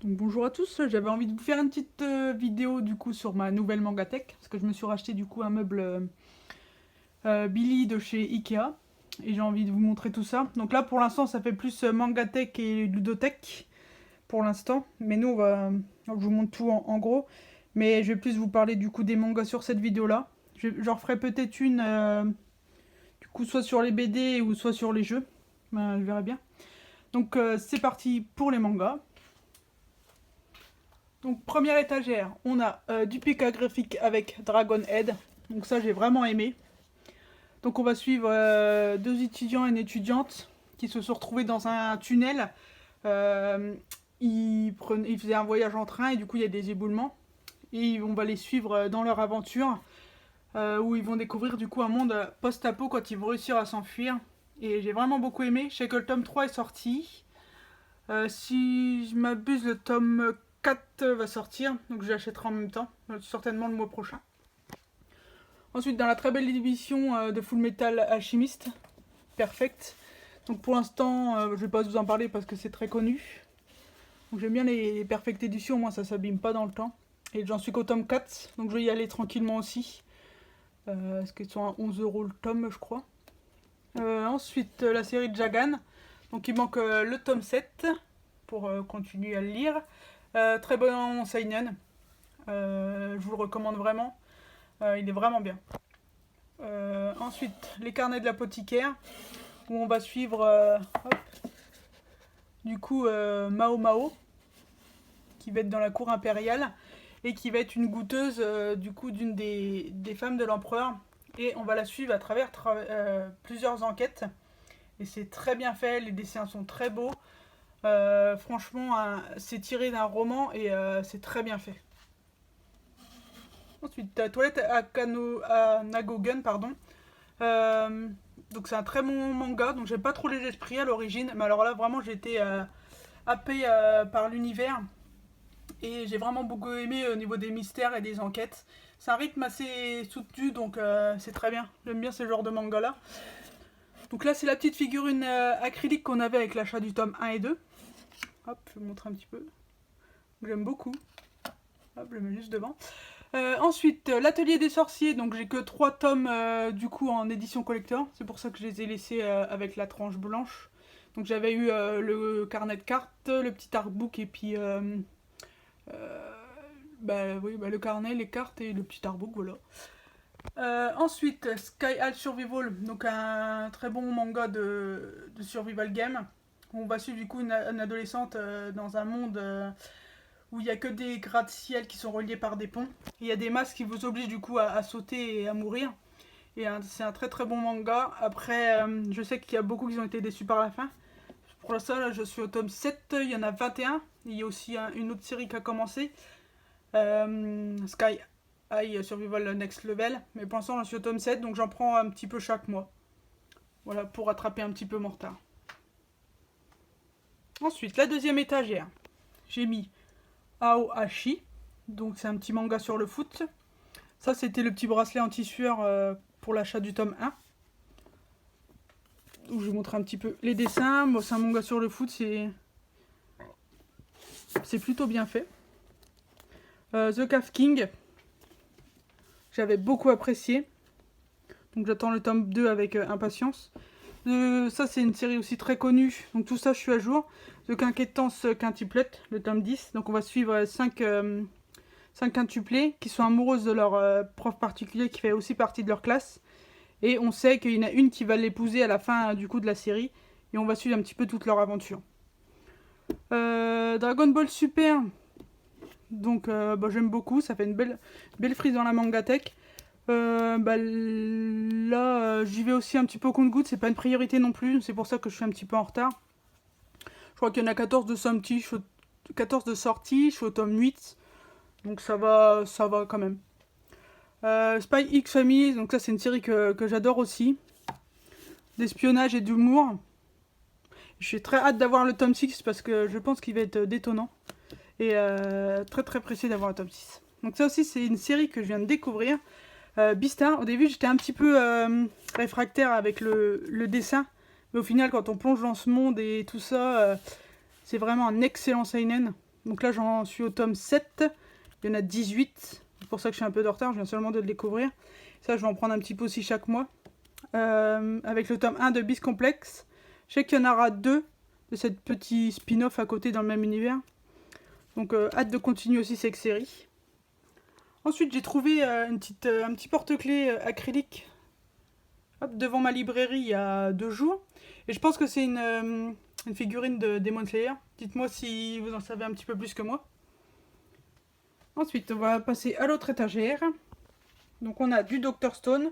Donc, bonjour à tous, j'avais envie de vous faire une petite vidéo du coup sur ma nouvelle Mangatech parce que je me suis racheté du coup un meuble Billy de chez Ikea et j'ai envie de vous montrer tout ça. Donc là pour l'instant ça fait plus Mangatech et Ludotech pour l'instant, mais nous je vous montre tout en gros, mais je vais plus vous parler du coup des mangas sur cette vidéo là. J'en referai peut-être une du coup soit sur les BD ou soit sur les jeux, je verrai bien. Donc c'est parti pour les mangas. Donc première étagère, on a du Pika graphique avec Dragon Head. Donc ça j'ai vraiment aimé. Donc on va suivre deux étudiants et une étudiante qui se sont retrouvés dans un tunnel. Ils faisaient un voyage en train et du coup il y a des éboulements. Et on va les suivre dans leur aventure où ils vont découvrir du coup un monde post-apo quand ils vont réussir à s'enfuir. Et j'ai vraiment beaucoup aimé. Je sais que le tome 3 est sorti. Si je m'abuse, le tome 4 va sortir, donc je l'achèterai en même temps, certainement le mois prochain. Ensuite, dans la très belle édition de Full Metal Alchemist, Perfect. Donc pour l'instant, je vais pas vous en parler parce que c'est très connu. Donc j'aime bien les Perfect éditions, moi ça s'abîme pas dans le temps. Et j'en suis qu'au tome 4, donc je vais y aller tranquillement aussi. Parce qu'ils sont à 11 € le tome, je crois. Ensuite, la série de Jagan. Donc il manque le tome 7 pour continuer à le lire. Très bon seinen. Je vous le recommande vraiment. Il est vraiment bien. Ensuite, les carnets de l'apothicaire, où on va suivre du coup Mao Mao, qui va être dans la cour impériale, et qui va être une goûteuse du coup d'une des femmes de l'empereur. Et on va la suivre à travers plusieurs enquêtes. Et c'est très bien fait, les dessins sont très beaux. Franchement, c'est tiré d'un roman et c'est très bien fait. Ensuite, Toilette à Nagogun, pardon. Donc c'est un très bon manga, donc j'aime pas trop les esprits à l'origine, mais alors là vraiment j'ai été happé par l'univers et j'ai vraiment beaucoup aimé au niveau des mystères et des enquêtes. C'est un rythme assez soutenu, donc c'est très bien. J'aime bien ce genre de manga là. Donc là c'est la petite figurine acrylique qu'on avait avec l'achat du tome 1 et 2. Hop, je vais vous montrer un petit peu. J'aime beaucoup. Hop, je le mets juste devant. Ensuite, l'atelier des sorciers, donc j'ai que 3 tomes du coup en édition collector, c'est pour ça que je les ai laissés avec la tranche blanche. Donc j'avais eu le carnet de cartes, le petit artbook et puis le carnet, les cartes et le petit artbook, voilà. Ensuite, Sky High Survival, donc un très bon manga de survival game. On va suivre du coup une adolescente dans un monde où il n'y a que des gratte-ciel qui sont reliés par des ponts. Il y a des masques qui vous obligent du coup à sauter et à mourir. Et c'est un très très bon manga. Après, je sais qu'il y a beaucoup qui ont été déçus par la fin. Pour l'instant, là, je suis au tome 7, il y en a 21. Il y a aussi une autre série qui a commencé. Sky High Survival Next Level. Mais pour l'instant, je suis au tome 7, donc j'en prends un petit peu chaque mois. Voilà, pour rattraper un petit peu mon retard. Ensuite, la deuxième étagère. J'ai mis Aohashi. Donc c'est un petit manga sur le foot. Ça c'était le petit bracelet anti-sueur pour l'achat du tome 1. Où je vais vous montrer un petit peu les dessins. Bon, c'est un manga sur le foot, c'est plutôt bien fait. The Calf King. J'avais beaucoup apprécié. Donc j'attends le tome 2 avec impatience. Ça c'est une série aussi très connue. Donc tout ça je suis à jour. The Quinquétance Quintuplette, le tome 10. Donc on va suivre 5 quintuplés qui sont amoureuses de leur prof particulier qui fait aussi partie de leur classe. Et on sait qu'il y en a une qui va l'épouser à la fin du coup de la série. Et on va suivre un petit peu toute leur aventure. Dragon Ball Super. Donc j'aime beaucoup. Ça fait une belle frise dans la mangatech. Là, j'y vais aussi un petit peu au compte-gouttes. C'est pas une priorité non plus. C'est pour ça que je suis un petit peu en retard. Je crois qu'il y en a 14 de sortie. 14 de sortie. Je suis au tome 8. Donc ça va quand même. Spy X Family, donc ça c'est une série que j'adore aussi. D'espionnage et d'humour. Je suis très hâte d'avoir le tome 6 parce que je pense qu'il va être détonnant. Et très très pressé d'avoir le tome 6. Donc ça aussi c'est une série que je viens de découvrir. Beastar, au début j'étais un petit peu réfractaire avec le dessin. Mais au final quand on plonge dans ce monde et tout ça, c'est vraiment un excellent seinen. Donc là j'en suis au tome 7. Il y en a 18. C'est pour ça que je suis un peu de retard, je viens seulement de le découvrir. Ça je vais en prendre un petit peu aussi chaque mois. Avec le tome 1 de Beast Complex. Je sais qu'il y en aura 2 de cette petit spin-off à côté dans le même univers. Donc hâte de continuer aussi cette série. Ensuite j'ai trouvé un petit porte-clés acrylique devant ma librairie il y a 2 jours. Et je pense que c'est une figurine de Demon Slayer. Dites-moi si vous en savez un petit peu plus que moi. Ensuite on va passer à l'autre étagère. Donc on a du Dr Stone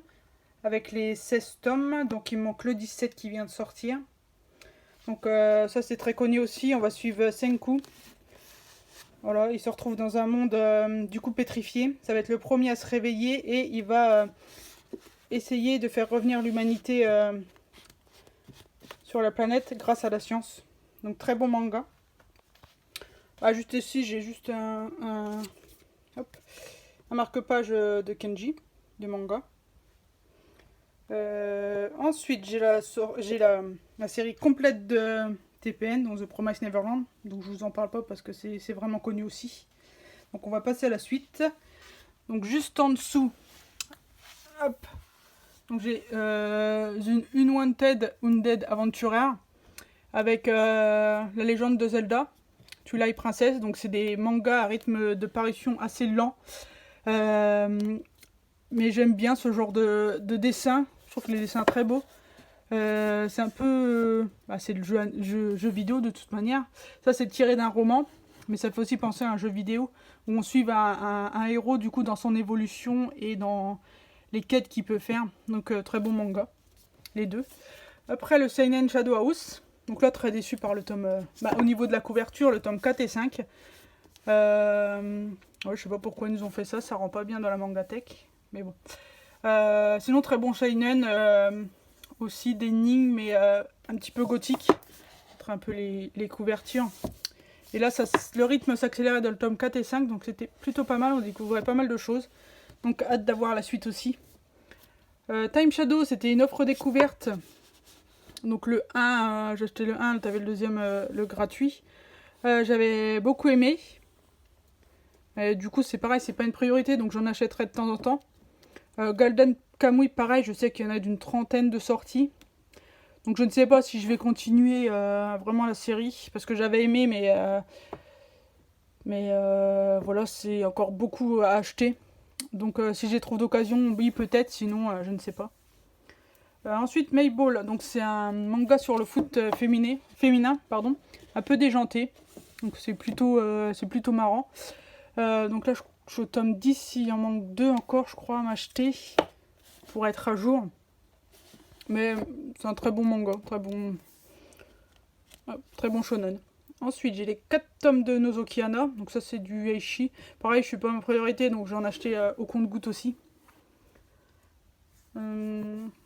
avec les 16 tomes. Donc il manque le 17 qui vient de sortir. Donc ça c'est très connu aussi. On va suivre Senku. Voilà, il se retrouve dans un monde du coup pétrifié. Ça va être le premier à se réveiller et il va essayer de faire revenir l'humanité sur la planète grâce à la science. Donc très bon manga. Ah, juste ici j'ai juste un marque-page de Kenji, de manga. Ensuite j'ai la série complète de TPN, donc The Promised Neverland. Donc je vous en parle pas parce que c'est vraiment connu aussi. Donc on va passer à la suite. Donc juste en dessous, hop. Donc j'ai une Unwanted Undead Adventurer avec la légende de Zelda, Twilight Princess. Donc c'est des mangas à rythme de parution assez lent. Mais j'aime bien ce genre de dessin. Je trouve que les dessins sont très beaux. C'est un peu... c'est le jeu vidéo de toute manière. Ça c'est tiré d'un roman. Mais ça fait aussi penser à un jeu vidéo où on suit un héros du coup dans son évolution et dans les quêtes qu'il peut faire. Donc très bon manga. Les deux. Après le Seinen Shadow House. Donc là très déçu par le tome... au niveau de la couverture, le tome 4 et 5. Ouais, je sais pas pourquoi ils nous ont fait ça. Ça rend pas bien dans la mangatech. Mais bon. Sinon très bon Seinen. Aussi d'énigmes mais un petit peu gothique. Entre un peu les couvertures. Et là le rythme s'accélérait dans le tome 4 et 5. Donc c'était plutôt pas mal. On découvrait pas mal de choses. Donc hâte d'avoir la suite aussi. Time Shadow c'était une offre découverte. Donc le 1, j'ai acheté le 1, tu avais le deuxième, le gratuit. J'avais beaucoup aimé. Du coup c'est pareil, c'est pas une priorité. Donc j'en achèterai de temps en temps. Golden Kamuy pareil, je sais qu'il y en a d'une trentaine de sorties. Donc je ne sais pas si je vais continuer vraiment la série. Parce que j'avais aimé mais voilà, c'est encore beaucoup à acheter. Donc si j'ai trop d'occasion, oui peut-être, sinon je ne sais pas. Ensuite Mayball, donc c'est un manga sur le foot féminin, un peu déjanté. Donc c'est plutôt marrant. Donc là je suis au tome 10, il en manque 2 encore je crois à m'acheter pour être à jour. Mais c'est un très bon manga, très bon shonen. Ensuite j'ai les 4 tomes de Nozokiana, donc ça c'est du Eishi. Pareil je suis pas ma priorité donc j'en ai acheté au compte-gouttes aussi.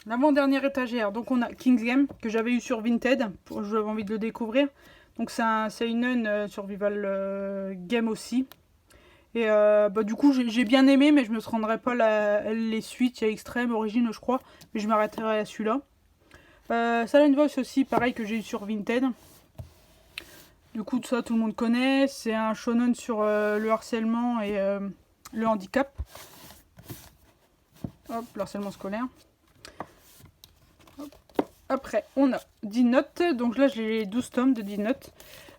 L'avant-dernière étagère, donc on a King's Game que j'avais eu sur Vinted, j'avais envie de le découvrir. Donc c'est une survival game aussi. Et du coup j'ai bien aimé mais je me rendrai pas les suites, il y a Extreme, Origin je crois, mais je m'arrêterai à celui-là. Silent Voice aussi, pareil que j'ai eu sur Vinted. Du coup ça tout le monde connaît, c'est un shonen sur le harcèlement et le handicap. Hop, le harcèlement scolaire. Hop. Après, on a 10 notes. Donc là, j'ai les 12 tomes de 10 notes.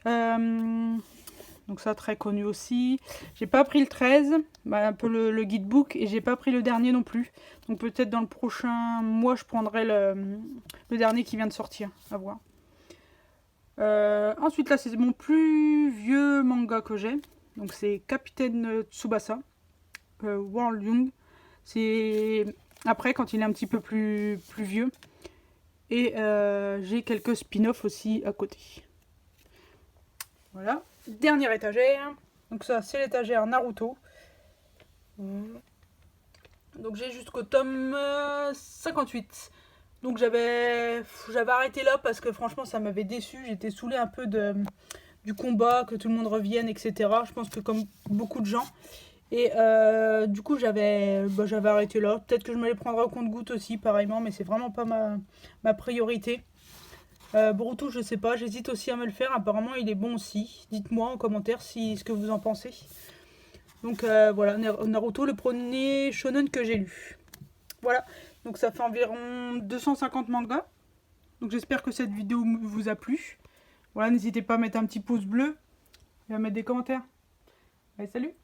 Donc ça, très connu aussi. J'ai pas pris le 13, un peu le guidebook. Et j'ai pas pris le dernier non plus. Donc peut-être dans le prochain mois, je prendrai le dernier qui vient de sortir. À voir. Ensuite, là, c'est mon plus vieux manga que j'ai. Donc c'est Capitaine Tsubasa. World Young. C'est après quand il est un petit peu plus vieux. Et j'ai quelques spin-offs aussi à côté. Voilà. Dernière étagère. Donc ça c'est l'étagère Naruto. Donc j'ai jusqu'au tome 58. Donc j'avais arrêté là parce que franchement ça m'avait déçu. J'étais saoulée un peu du combat, que tout le monde revienne, etc. Je pense que comme beaucoup de gens. Et du coup j'avais arrêté là. Peut-être que je me les prendrai au compte-gouttes aussi pareillement, mais c'est vraiment pas ma priorité. Boruto, je sais pas, j'hésite aussi à me le faire. Apparemment, il est bon aussi. Dites-moi en commentaire ce que vous en pensez. Donc voilà, Naruto, le premier shonen que j'ai lu. Voilà, donc ça fait environ 250 mangas. Donc j'espère que cette vidéo vous a plu. Voilà, n'hésitez pas à mettre un petit pouce bleu et à mettre des commentaires. Allez, salut!